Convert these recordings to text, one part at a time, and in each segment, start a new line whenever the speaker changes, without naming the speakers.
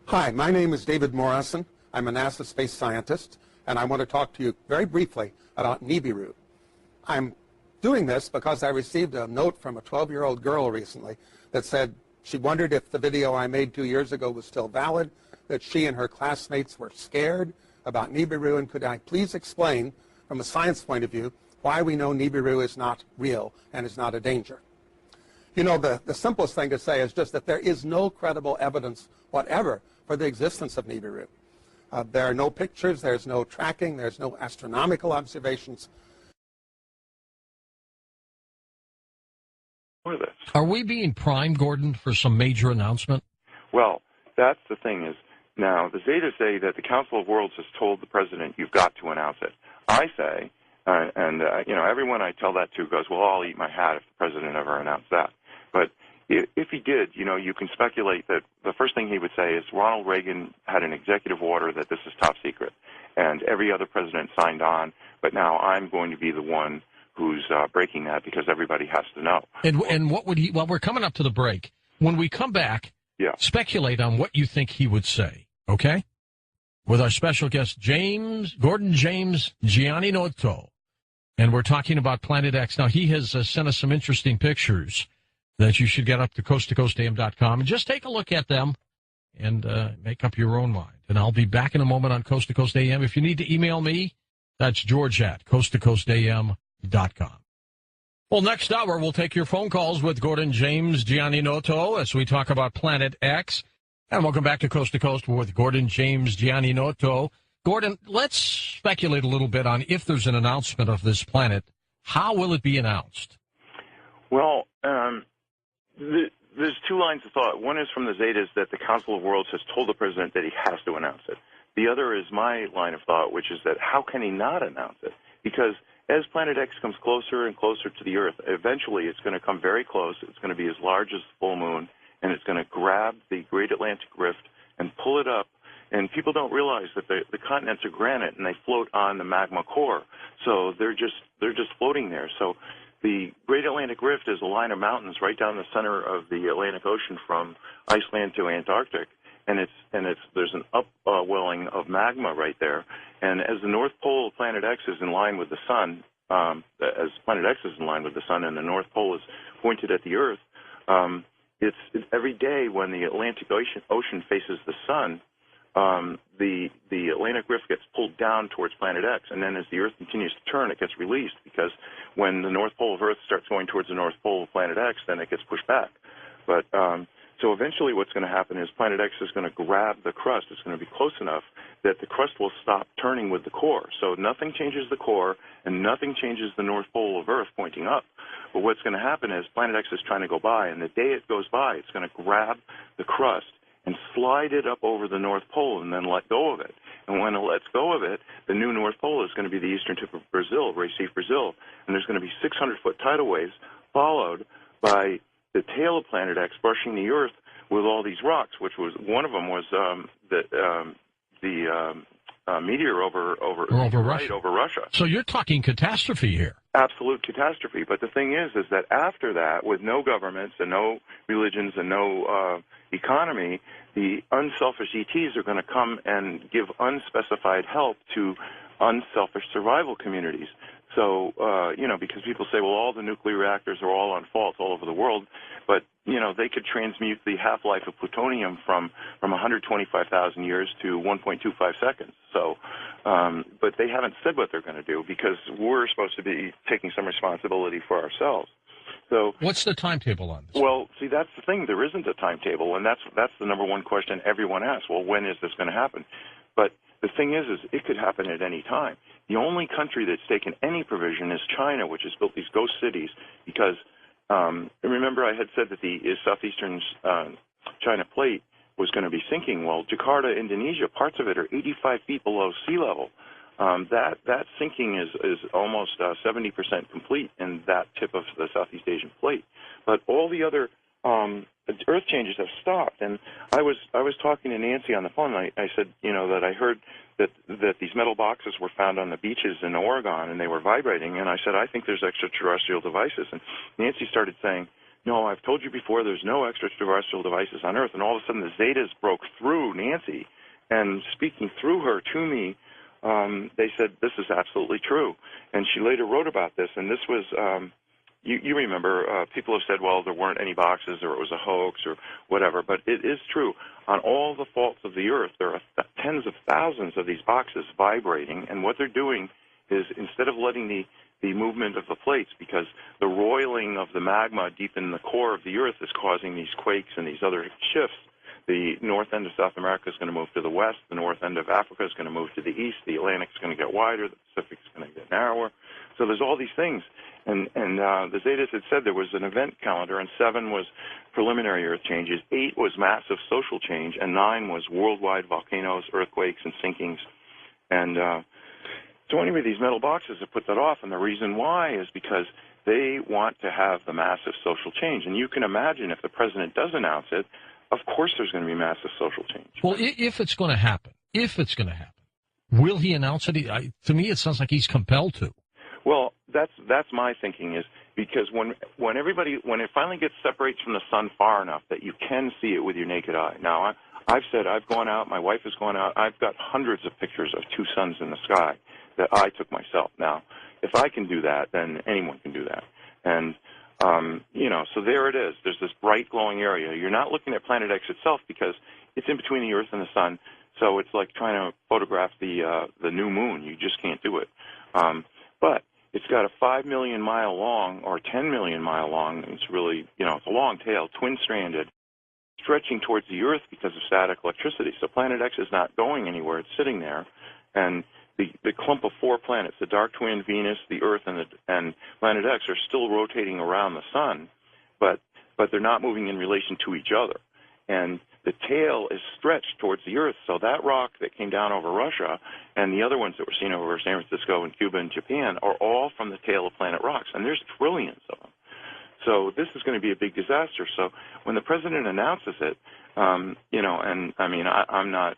Hi, my name is David Morrison. I'm a NASA space scientist, and I want to talk to you very briefly about Nibiru. I'm doing this because I received a note from a 12-year-old girl recently that said she wondered if the video I made 2 years ago was still valid, that she and her classmates were scared about Nibiru, and could I please explain, from a science point of view, why we know Nibiru is not real and is not a danger. You know, the simplest thing to say is just that there is no credible evidence whatever for the existence of Nibiru. There are no pictures, there's no tracking, there's no astronomical observations.
Are we being primed, Gordon, for some major announcement?
Well, that's the thing is, now the Zetas say that the Council of Worlds has told the president, you've got to announce it. I say, everyone I tell that to goes, well, I'll eat my hat if the president ever announced that. But if he did, you can speculate that the first thing he would say is Ronald Reagan had an executive order that this is top secret, and every other president signed on, but now I'm going to be the one who's breaking that because everybody has to know.
And what would he, well, we're coming up to the break. When we come back, speculate on what you think he would say, okay? With our special guest, Gordon James Gianninotto. And we're talking about Planet X. Now, he has sent us some interesting pictures that you should get up to coasttocoastam.com and just take a look at them and make up your own mind. And I'll be back in a moment on Coast to Coast AM. If you need to email me, that's George at coasttocoastam.com. Well, next hour, we'll take your phone calls with Gordon James Gianninotto as we talk about Planet X. And welcome back to Coast with Gordon James Gianninotto. Gordon, let's speculate a little bit on if there's an announcement of this planet. How will it be announced?
Well, there's two lines of thought. One is from the Zetas that the Council of Worlds has told the president that he has to announce it. The other is my line of thought, which is that how can he not announce it? Because as Planet X comes closer and closer to the Earth, eventually it's going to come very close. It's going to be as large as the full moon, and it's going to grab the Great Atlantic Rift and pull it up. And people don't realize that the continents are granite and they float on the magma core, so they're just floating there. So the Great Atlantic Rift is a line of mountains right down the center of the Atlantic Ocean from Iceland to Antarctic, and there's an upwelling of magma right there. And as the North Pole of Planet X is in line with the sun, as Planet X is in line with the sun, and the North Pole is pointed at the Earth, it's every day when the Atlantic Ocean faces the sun, the Atlantic Rift gets pulled down towards Planet X, and then as the Earth continues to turn, it gets released, because when the North Pole of Earth starts going towards the North Pole of Planet X, then it gets pushed back. But so eventually what's going to happen is Planet X is going to grab the crust. It's going to be close enough that the crust will stop turning with the core. So nothing changes the core, and nothing changes the North Pole of Earth pointing up. But what's going to happen is Planet X is trying to go by, and the day it goes by, it's going to grab the crust and slide it up over the North Pole and then let go of it. And when it lets go of it, the new North Pole is going to be the eastern tip of Brazil, Recife, Brazil. And there's going to be 600-foot tidal waves followed by the tail of Planet X brushing the Earth with all these rocks, which was one of them was the meteor over Russia.
So you're talking catastrophe here.
Absolute catastrophe. But the thing is that after that, with no governments and no religions and no economy, the unselfish ETs are going to come and give unspecified help to unselfish survival communities. So, because people say, well, all the nuclear reactors are all on fault all over the world, but, they could transmute the half-life of plutonium from 125,000 years to 1.25 seconds. So, but they haven't said what they're going to do because we're supposed to be taking some responsibility for ourselves. So,
what's the timetable on this?
Well, see, that's the thing. There isn't a timetable, and that's the number one question everyone asks. Well, when is this going to happen? But the thing is it could happen at any time. The only country that's taken any provision is China, which has built these ghost cities because, remember I had said that the southeastern China plate was going to be sinking. Well, Jakarta, Indonesia, parts of it are 85 feet below sea level. That sinking is almost 70% complete in that tip of the Southeast Asian plate. But all the other earth changes have stopped. And I was talking to Nancy on the phone. And I said, that I heard that these metal boxes were found on the beaches in Oregon and they were vibrating. And I said, I think there's extraterrestrial devices. And Nancy started saying, no, I've told you before, there's no extraterrestrial devices on Earth. And all of a sudden the Zetas broke through Nancy, and speaking through her to me, they said, this is absolutely true. And she later wrote about this, and this was, you remember, people have said, well, there weren't any boxes, or it was a hoax, or whatever, but it is true. On all the faults of the Earth, there are tens of thousands of these boxes vibrating, and what they're doing is, instead of letting the movement of the plates, because the roiling of the magma deep in the core of the Earth is causing these quakes and these other shifts. The north end of South America is going to move to the west. The north end of Africa is going to move to the east. The Atlantic is going to get wider. The Pacific is going to get narrower. So there's all these things. And the Zetas had said there was an event calendar, and 7 was preliminary Earth changes, 8 was massive social change, and 9 was worldwide volcanoes, earthquakes, and sinkings. And so anyway, these metal boxes have put that off, and the reason why is because they want to have the massive social change. And you can imagine if the president does announce it, of course there's going to be massive social change.
Well, if it's going to happen, will he announce it? To me, it sounds like he's compelled to.
Well, that's my thinking, is because when it finally gets separates from the sun far enough that you can see it with your naked eye. Now, I've said I've gone out, my wife has gone out, I've got hundreds of pictures of 2 suns in the sky that I took myself. Now, if I can do that, then anyone can do that. And so there it is. There's this bright glowing area. You're not looking at Planet X itself because it's in between the Earth and the sun. So it's like trying to photograph the new moon. You just can't do it. But it's got a 5 million mile long or 10 million mile long. It's really, it's a long tail, twin-stranded, stretching towards the Earth because of static electricity. So Planet X is not going anywhere. It's sitting there. And the clump of 4 planets, the dark twin, Venus, the Earth, and Planet X, are still rotating around the sun, but they're not moving in relation to each other. And the tail is stretched towards the Earth, so that rock that came down over Russia and the other ones that were seen over San Francisco and Cuba and Japan are all from the tail of planet rocks, and there's trillions of them. So this is going to be a big disaster. So when the president announces it, and I mean, I'm not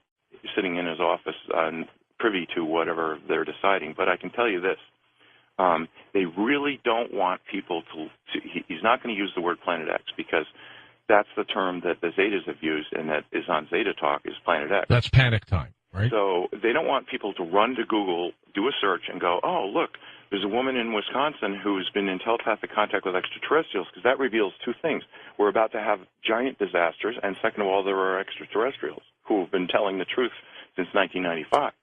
sitting in his office privy to whatever they're deciding, but I can tell you this. They really don't want people to he's not going to use the word Planet X because that's the term that the Zetas have used and that is on Zeta Talk is Planet X.
That's panic time, right?
So they don't want people to run to Google, do a search, and go, oh, look, there's a woman in Wisconsin who's been in telepathic contact with extraterrestrials, because that reveals 2 things. We're about to have giant disasters, and second of all, there are extraterrestrials who have been telling the truth since 1995.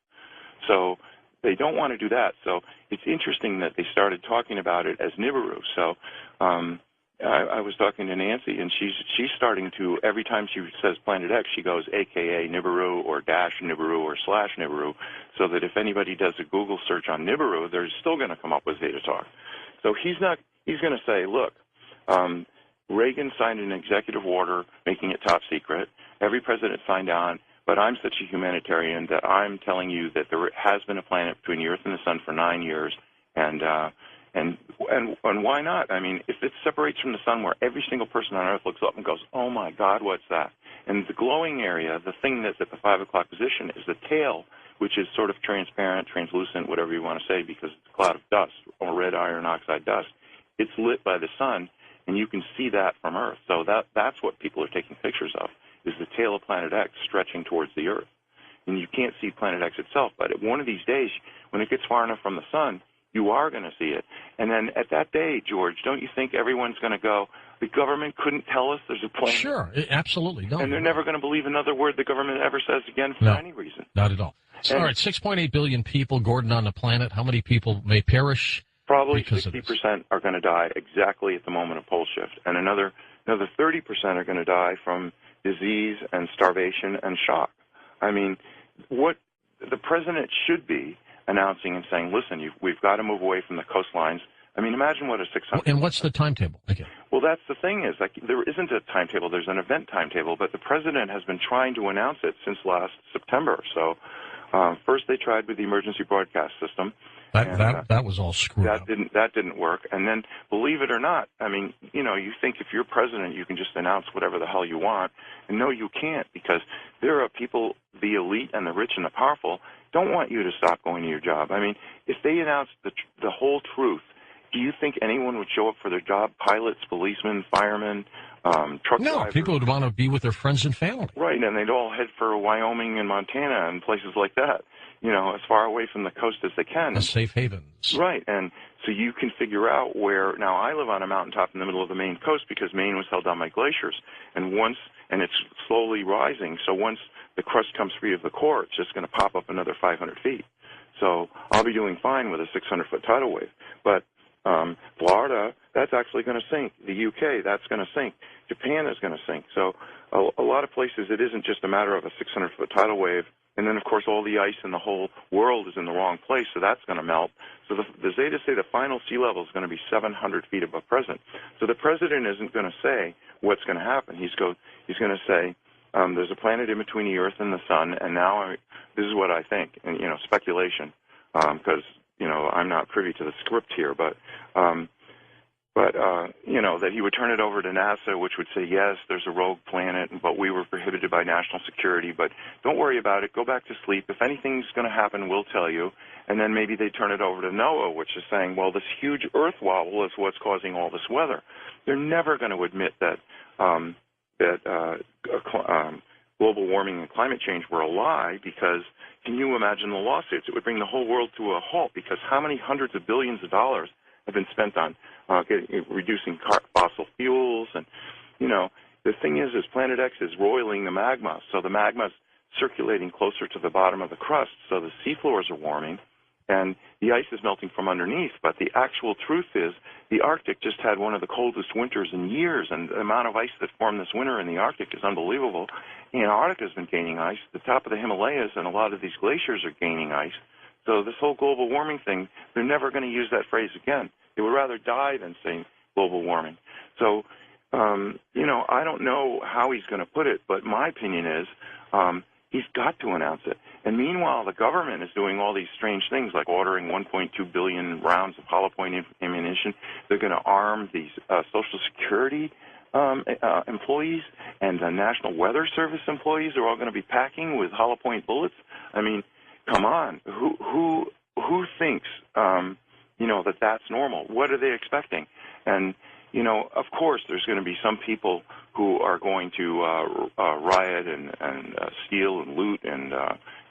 So they don't want to do that. So it's interesting that they started talking about it as Nibiru. So I was talking to Nancy, and she's starting to, every time she says Planet X, she goes AKA Nibiru or dash Nibiru or slash Nibiru, so that if anybody does a Google search on Nibiru, they're still going to come up with Zeta Talk. So he's going to say, look, Reagan signed an executive order making it top secret. Every president signed on. But I'm such a humanitarian that I'm telling you that there has been a planet between the Earth and the Sun for 9 years, and why not? I mean, if it separates from the Sun, where every single person on Earth looks up and goes, "Oh my God, what's that?" And the glowing area, the thing that's at the 5 o'clock position, is the tail, which is sort of transparent, translucent, whatever you want to say, because it's a cloud of dust or red iron oxide dust. It's lit by the Sun, and you can see that from Earth. So that's what people are taking pictures of. Is the tail of Planet X stretching towards the Earth. And you can't see Planet X itself, but one of these days, when it gets far enough from the Sun, you are going to see it. And then at that day, George, don't you think everyone's going to go, the government couldn't tell us there's a planet?
Sure, absolutely. No.
And they're never going to believe another word the government ever says again for any reason.
Not at all. All right, 6.8 billion people, Gordon, on the planet. How many people may perish?
Probably 60% are going to die exactly at the moment of pole shift. And another 30% are going to die from disease and starvation and shock. I mean, what the president should be announcing and saying, listen, we've got to move away from the coastlines. I mean, imagine what a 600...
And what's the timetable? Okay.
Well, that's the thing is, there isn't a timetable. There's an event timetable, but the president has been trying to announce it since last September. So first they tried with the emergency broadcast system.
That was all screwed up.
That didn't work. And then, believe it or not, I mean, you think if you're president, you can just announce whatever the hell you want. And no, you can't, because there are people, the elite and the rich and the powerful, don't want you to stop going to your job. I mean, if they announced the whole truth Do you think anyone would show up for their job? Pilots, policemen, firemen, truck drivers?
No, people would want to be with their friends and family.
Right, and they'd all head for Wyoming and Montana and places like that, as far away from the coast as they can.
The safe havens.
Right, and so you can figure out where, now I live on a mountaintop in the middle of the Maine coast because Maine was held down by glaciers, and it's slowly rising, so once the crust comes free of the core, it's just going to pop up another 500 feet. So I'll be doing fine with a 600-foot tidal wave. But Florida, that's actually going to sink. The UK, that's going to sink. Japan is going to sink. So a lot of places, it isn't just a matter of a 600-foot tidal wave. And then, of course, all the ice in the whole world is in the wrong place, so that's going to melt. So the Zetas say the final sea level is going to be 700 feet above present. So the president isn't going to say what's going to happen. He's going to say, there's a planet in between the Earth and the Sun, and now this is what I think, and speculation, because I'm not privy to the script here, but that he would turn it over to NASA, which would say yes, there's a rogue planet, but we were prohibited by national security. But don't worry about it. Go back to sleep. If anything's going to happen, we'll tell you. And then maybe they turn it over to NOAA, which is saying, well, this huge Earth wobble is what's causing all this weather. They're never going to admit that global warming and climate change were a lie, because can you imagine the lawsuits? It would bring the whole world to a halt, because how many hundreds of billions of dollars have been spent on reducing fossil fuels? And, the thing is Planet X is roiling the magma, so the magma's circulating closer to the bottom of the crust, so the seafloors are warming, and the ice is melting from underneath. But the actual truth is the Arctic just had one of the coldest winters in years, and the amount of ice that formed this winter in the Arctic is unbelievable. Antarctica's been gaining ice. The top of the Himalayas and a lot of these glaciers are gaining ice. So this whole global warming thing, they're never going to use that phrase again. They would rather die than say global warming. So, I don't know how he's going to put it, but my opinion is he's got to announce it. And meanwhile, the government is doing all these strange things, like ordering 1.2 billion rounds of hollow point ammunition. They're going to arm these Social Security employees, and the National Weather Service employees are all going to be packing with hollow point bullets. I mean, come on. Who thinks, that that's normal? What are they expecting? And, of course, there's going to be some people who are going to riot and steal and loot and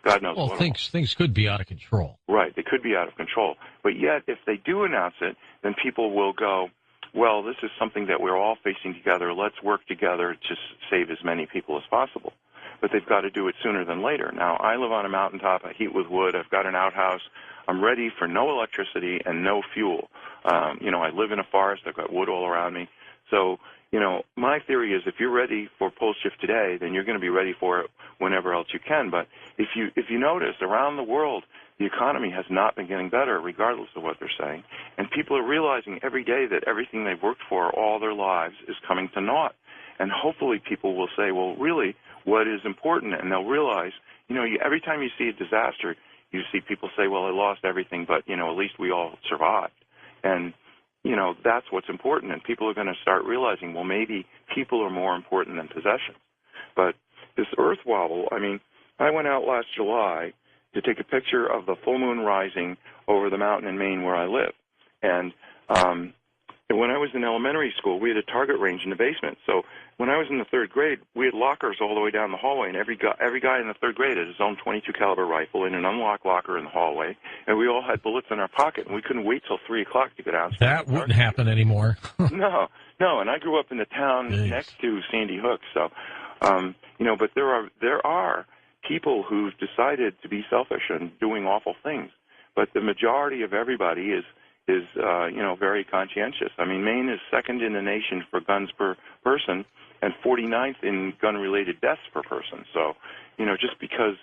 God knows what.
Well, things could be out of control.
Right. They could be out of control. But yet, if they do announce it, then people will go, well, this is something that we're all facing together. Let's work together to save as many people as possible. But they've got to do it sooner than later. Now, I live on a mountaintop. I heat with wood. I've got an outhouse. I'm ready for no electricity and no fuel. I live in a forest. I've got wood all around me. So, my theory is if you're ready for pole shift today, then you're going to be ready for it whenever else you can. But if you notice, around the world, the economy has not been getting better, regardless of what they're saying. And people are realizing every day that everything they've worked for all their lives is coming to naught. And hopefully people will say, well, really, what is important? And they'll realize, every time you see a disaster, you see people say, well, I lost everything, but, at least we all survived. And, that's what's important. And people are going to start realizing, well, maybe people are more important than possessions. But this earth wobble, I went out last July to take a picture of the full moon rising over the mountain in Maine where I live. And when I was in elementary school, we had a target range in the basement. So when I was in the third grade, we had lockers all the way down the hallway, and every guy in the third grade had his own .22 caliber rifle in an unlocked locker in the hallway, and we all had bullets in our pocket, and we couldn't wait till 3 o'clock to get out.
That wouldn't happen anymore.
No, and I grew up in the town next to Sandy Hook, so but there are people who've decided to be selfish and doing awful things, but the majority of everybody is very conscientious. Maine is second in the nation for guns per person and 49th in gun-related deaths per person. So, just because,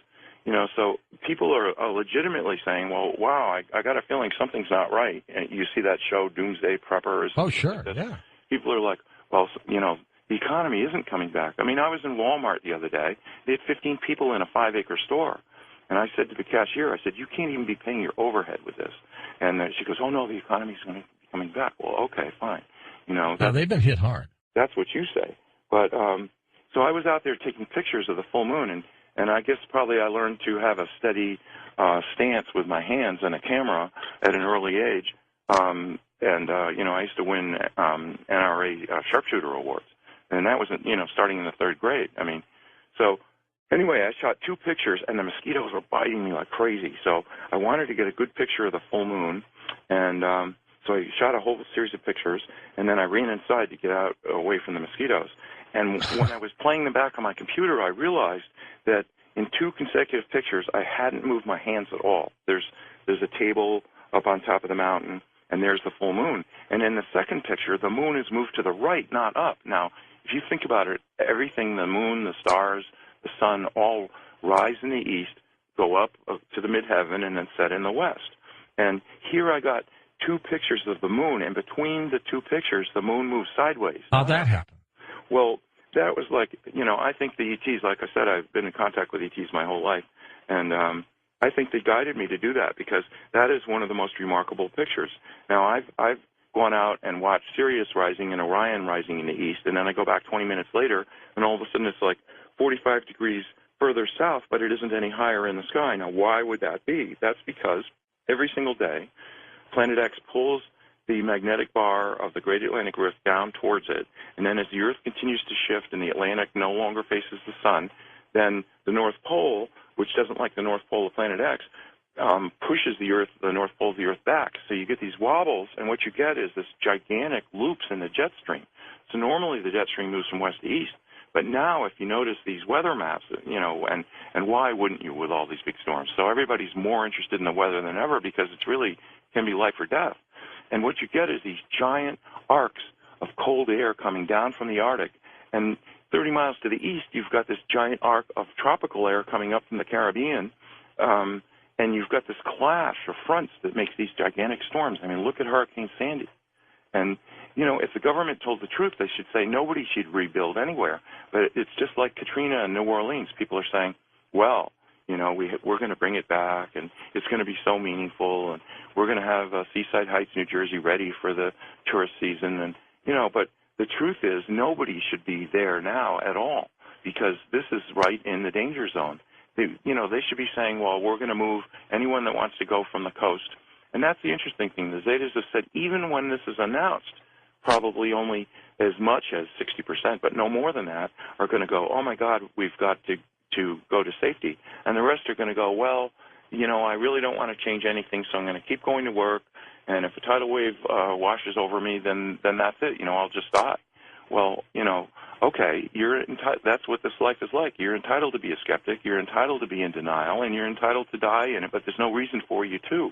so people are legitimately saying, well, wow, I got a feeling something's not right. And you see that show, Doomsday Preppers.
Oh, sure, yeah.
People are like, well, the economy isn't coming back. I was in Walmart the other day. They had 15 people in a 5-acre store. And I said to the cashier, I said, you can't even be paying your overhead with this. And she goes, oh, no, the economy's going to be coming back. Well, okay, fine.
They've been hit hard.
That's what you say. But so I was out there taking pictures of the full moon, and I guess probably I learned to have a steady stance with my hands and a camera at an early age. And I used to win NRA sharpshooter awards, and that was starting in the 3rd grade. I mean, so anyway, I shot 2 pictures, and the mosquitoes were biting me like crazy. So I wanted to get a good picture of the full moon, and so I shot a whole series of pictures, and then I ran inside to get out away from the mosquitoes. And when I was playing them back on my computer, I realized that in 2 consecutive pictures, I hadn't moved my hands at all. There's a table up on top of the mountain, and there's the full moon. And in the second picture, the moon is moved to the right, not up. Now, if you think about it, everything, the moon, the stars, the sun, all rise in the east, go up to the midheaven, and then set in the west. And here I got 2 pictures of the moon, and between the 2 pictures, the moon moves sideways.
How'd that happen?
Well, that was like, I think the ETs, like I said, I've been in contact with ETs my whole life, and I think they guided me to do that because that is one of the most remarkable pictures. Now, I've gone out and watched Sirius rising and Orion rising in the east, and then I go back 20 minutes later, and all of a sudden it's like 45 degrees further south, but it isn't any higher in the sky. Now, why would that be? That's because every single day, Planet X pulls the magnetic bar of the Great Atlantic Rift down towards it, and then as the Earth continues to shift and the Atlantic no longer faces the sun, then the North Pole, which doesn't like the North Pole of Planet X, pushes the North Pole of the Earth back. So you get these wobbles, and what you get is this gigantic loops in the jet stream. So normally the jet stream moves from west to east, but now if you notice these weather maps, and why wouldn't you with all these big storms? So everybody's more interested in the weather than ever because it's really can be life or death. And what you get is these giant arcs of cold air coming down from the Arctic. And 30 miles to the east, you've got this giant arc of tropical air coming up from the Caribbean. And you've got this clash of fronts that makes these gigantic storms. I mean, look at Hurricane Sandy. And, if the government told the truth, they should say nobody should rebuild anywhere. But it's just like Katrina in New Orleans. People are saying, well, we're going to bring it back, and it's going to be so meaningful, and we're going to have Seaside Heights, New Jersey, ready for the tourist season. And, but the truth is nobody should be there now at all because this is right in the danger zone. They should be saying, well, we're going to move anyone that wants to go from the coast. And that's the interesting thing. The Zetas have said even when this is announced, probably only as much as 60%, but no more than that, are going to go, oh, my God, we've got to go to safety. And the rest are going to go, well, I really don't want to change anything, so I'm going to keep going to work. And if a tidal wave washes over me, then that's it. I'll just die. Well, okay, that's what this life is like. You're entitled to be a skeptic. You're entitled to be in denial, and you're entitled to die in it, but there's no reason for you to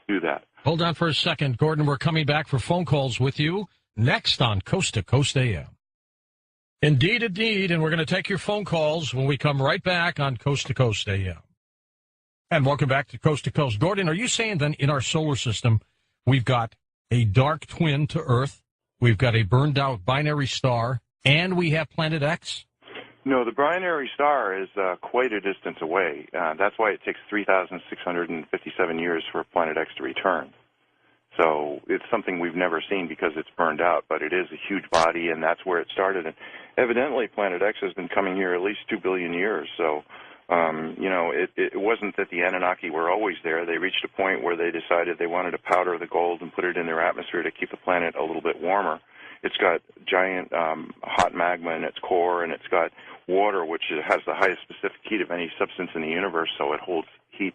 do that.
Hold on for a second, Gordon. We're coming back for phone calls with you next on Coast to Coast AM. Indeed, and we're going to take your phone calls when we come right back on Coast to Coast AM. And welcome back to Coast to Coast. Gordon, are you saying then in our solar system we've got a dark twin to Earth, we've got a burned-out binary star, and we have Planet X?
No, the binary star is quite a distance away. That's why it takes 3,657 years for Planet X to return. So it's something we've never seen because it's burned out, but it is a huge body, and that's where it started. And evidently, Planet X has been coming here at least 2 billion years. So, it wasn't that the Anunnaki were always there. They reached a point where they decided they wanted to powder the gold and put it in their atmosphere to keep the planet a little bit warmer. It's got giant hot magma in its core, and it's got water, which has the highest specific heat of any substance in the universe, so it holds heat.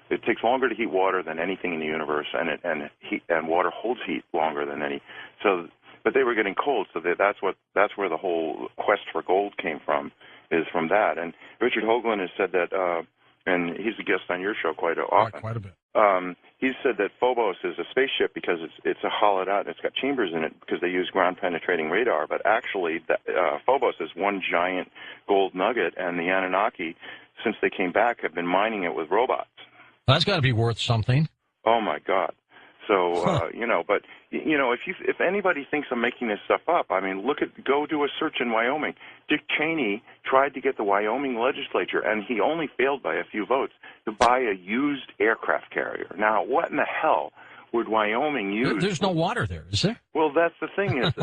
It takes longer to heat water than anything in the universe, and water holds heat longer than any. So, but they were getting cold, so that's where the whole quest for gold came from, is from that. And Richard Hoagland has said that, and he's a guest on your show quite often.
Quite a bit.
He's said that Phobos is a spaceship because it's a hollowed out and it's got chambers in it because they use ground penetrating radar. But actually, Phobos is one giant gold nugget, and the Anunnaki, since they came back, have been mining it with robots.
That's got to be worth something.
Oh my God! So if anybody thinks I'm making this stuff up, I mean, go do a search in Wyoming. Dick Cheney tried to get the Wyoming legislature, and he only failed by a few votes, to buy a used aircraft carrier. Now, what in the hell would Wyoming use?
There's no water there, is there?
Well, that's the thing is,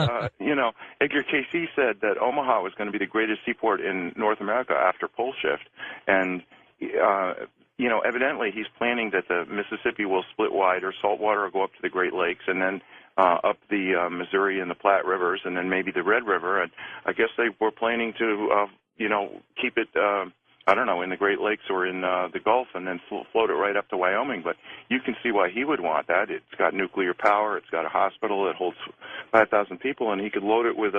Edgar Cayce said that Omaha was going to be the greatest seaport in North America after pole shift, and evidently he's planning that the Mississippi will split wide, or salt water will go up to the Great Lakes, and then up the Missouri and the Platte rivers, and then maybe the Red River. And I guess they were planning to, keep it, I don't know, in the Great Lakes or in the Gulf, and then float it right up to Wyoming. But you can see why he would want that. It's got nuclear power. It's got a hospital. It holds 5,000 people, and he could load it with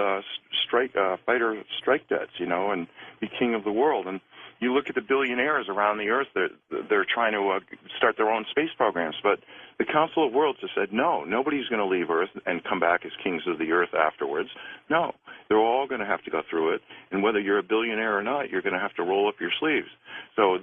fighter strike jets, and be king of the world. And you look at the billionaires around the earth, they're trying to start their own space programs. But the Council of Worlds has said, no, nobody's going to leave Earth and come back as kings of the earth afterwards. No, they're all going to have to go through it. And whether you're a billionaire or not, you're going to have to roll up your sleeves. So,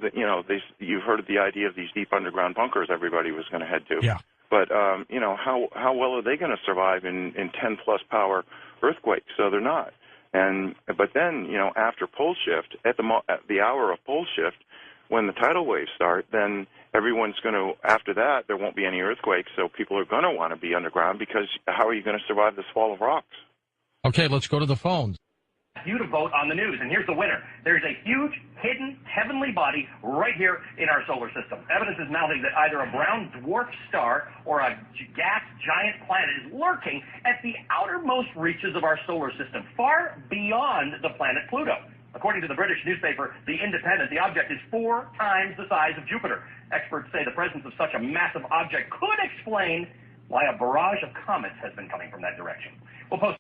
you've heard of the idea of these deep underground bunkers everybody was going to head to.
Yeah.
But, how well are they going to survive in 10-plus power earthquakes? So they're not. But then, after pole shift, at the hour of pole shift, when the tidal waves start, then everyone's going to, after that, there won't be any earthquakes, so people are going to want to be underground, because how are you going to survive this fall of rocks?
Okay, let's go to the phones.
You to vote on the news, and here's the winner. There's a huge, hidden, heavenly body right here in our solar system. Evidence is mounting that either a brown dwarf star or a gas giant planet is lurking at the outermost reaches of our solar system, far beyond the planet Pluto. According to the British newspaper The Independent, the object is 4 times the size of Jupiter. Experts say the presence of such a massive object could explain why a barrage of comets has been coming from that direction. We'll post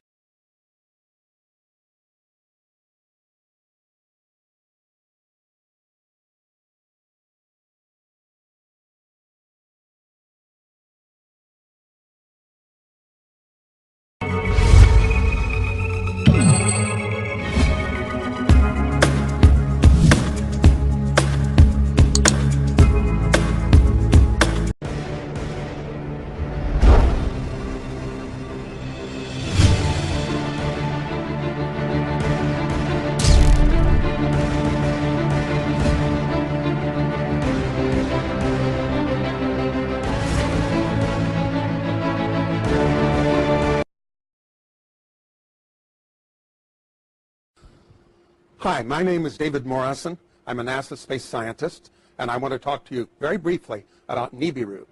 Hi, my name is David Morrison. I'm a NASA space scientist, and I want to talk to you very briefly about Nibiru.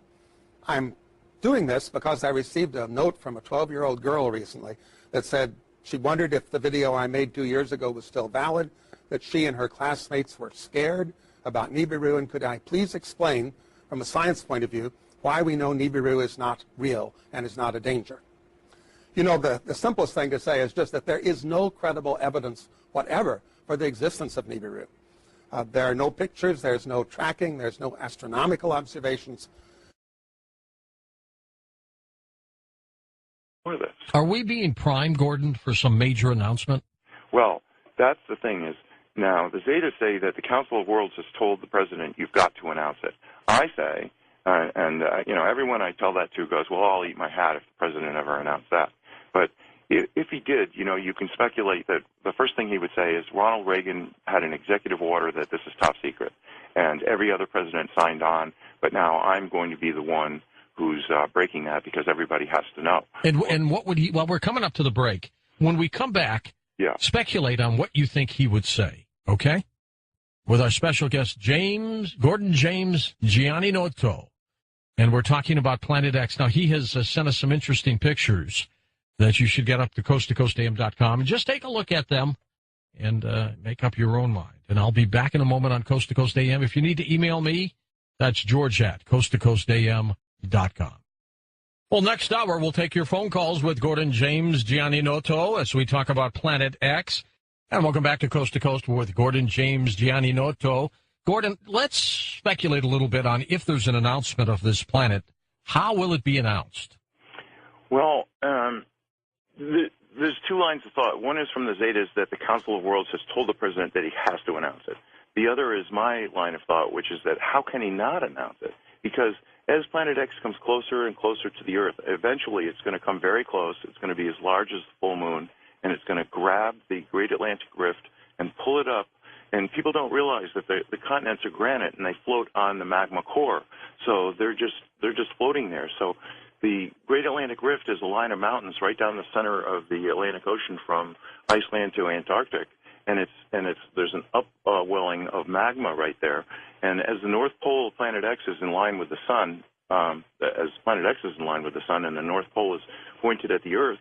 I'm doing this because I received a note from a 12-year-old girl recently that said she wondered if the video I made 2 years ago was still valid, that she and her classmates were scared about Nibiru, and could I please explain, from a science point of view, why we know Nibiru is not real and is not a danger. The simplest thing to say is just that there is no credible evidence whatever for the existence of Nibiru. There are no pictures, there's no tracking, there's no astronomical observations.
Are we being primed, Gordon, for some major announcement?
Well, that's the thing is, now the Zetas say that the Council of Worlds has told the president, you've got to announce it. I say, everyone I tell that to goes, well, I'll eat my hat if the president ever announced that. But if he did, you can speculate that the first thing he would say is Ronald Reagan had an executive order that this is top secret, and every other president signed on, but now I'm going to be the one who's breaking that because everybody has to know.
And what would he, well, we're coming up to the break. When we come back, speculate on what you think he would say, okay? With our special guest, Gordon James Gianninotto. And we're talking about Planet X. Now, he has sent us some interesting pictures that you should get up to coasttocoastam.com and just take a look at them and make up your own mind. And I'll be back in a moment on Coast to Coast AM. If you need to email me, that's George at coasttocoastam.com. Well, next hour, we'll take your phone calls with Gordon James Gianninotto as we talk about Planet X. And welcome back to Coast with Gordon James Gianninotto. Gordon, let's speculate a little bit on if there's an announcement of this planet. How will it be announced?
Well, there's 2 lines of thought. One is from the Zetas that the Council of Worlds has told the president that he has to announce it. The other is my line of thought, which is that how can he not announce it? Because as Planet X comes closer and closer to the Earth, eventually it's going to come very close. It's going to be as large as the full moon, and it's going to grab the Great Atlantic Rift and pull it up. And people don't realize that the continents are granite and they float on the magma core, so they're just floating there. So the Great Atlantic Rift is a line of mountains right down the center of the Atlantic Ocean from Iceland to Antarctic, and there's an upwelling of magma right there. And as the North Pole of Planet X is in line with the sun, as planet X is in line with the sun and the North Pole is pointed at the Earth,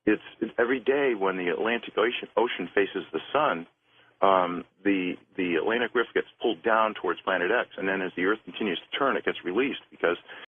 it's every day when the Atlantic Ocean faces the sun, the Atlantic Rift gets pulled down towards planet X, and then as the Earth continues to turn, it gets released because